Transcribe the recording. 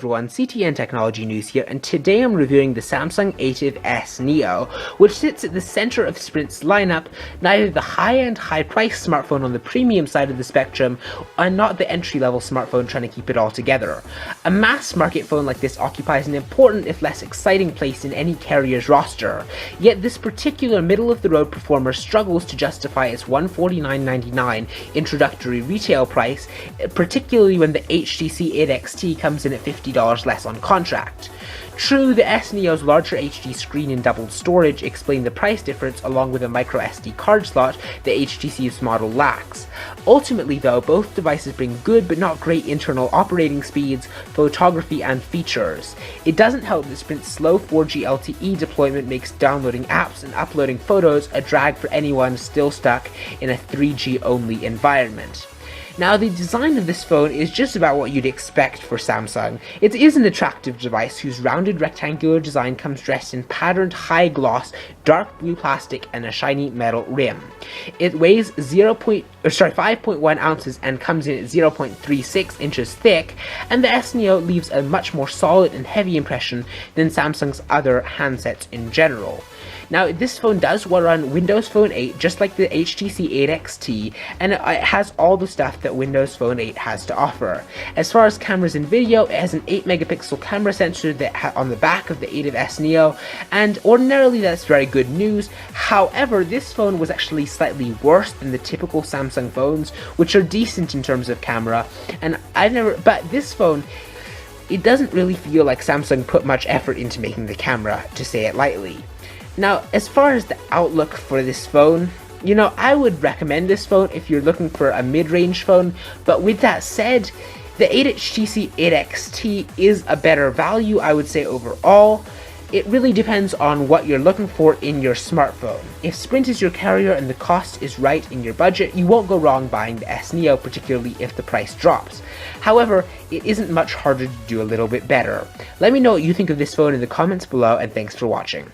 everyone, CTNtechnologynews here, and today I'm reviewing the Samsung Ativ S Neo, which sits at the center of Sprint's lineup, neither the high-end, high-priced smartphone on the premium side of the spectrum, and not the entry-level smartphone trying to keep it all together. A mass-market phone like this occupies an important, if less exciting, place in any carrier's roster, yet this particular middle-of-the-road performer struggles to justify its $149.99 introductory retail price, particularly when the HTC 8XT comes in at $50 less on contract. True, the S Neo's larger HD screen and doubled storage explain the price difference along with a microSD card slot the HTC's model lacks. Ultimately though, both devices bring good but not great internal operating speeds, photography and features. It doesn't help that Sprint's slow 4G LTE deployment makes downloading apps and uploading photos a drag for anyone still stuck in a 3G only environment. Now, the design of this phone is just about what you'd expect for Samsung. It is an attractive device whose rounded rectangular design comes dressed in patterned high-gloss, dark blue plastic and a shiny metal rim. It weighs 5.1 ounces and comes in at 0.36 inches thick, and the S Neo leaves a much more solid and heavy impression than Samsung's other handsets in general. Now, this phone does run Windows Phone 8 just like the HTC 8XT, and it has all the stuff that Windows Phone 8 has to offer. As far as cameras and video, it has an 8 megapixel camera sensor that on the back of the Ativ S Neo, and ordinarily that's very good news. However, this phone was actually slightly worse than the typical Samsung phones, which are decent in terms of camera, and but this phone, it doesn't really feel like Samsung put much effort into making the camera, to say it lightly. Now, as far as the outlook for this phone, I would recommend this phone if you're looking for a mid-range phone, but with that said, the HTC 8XT is a better value, I would say, overall. It really depends on what you're looking for in your smartphone. If Sprint is your carrier and the cost is right in your budget, you won't go wrong buying the S Neo, particularly if the price drops. However, it isn't much harder to do a little bit better. Let me know what you think of this phone in the comments below, and thanks for watching.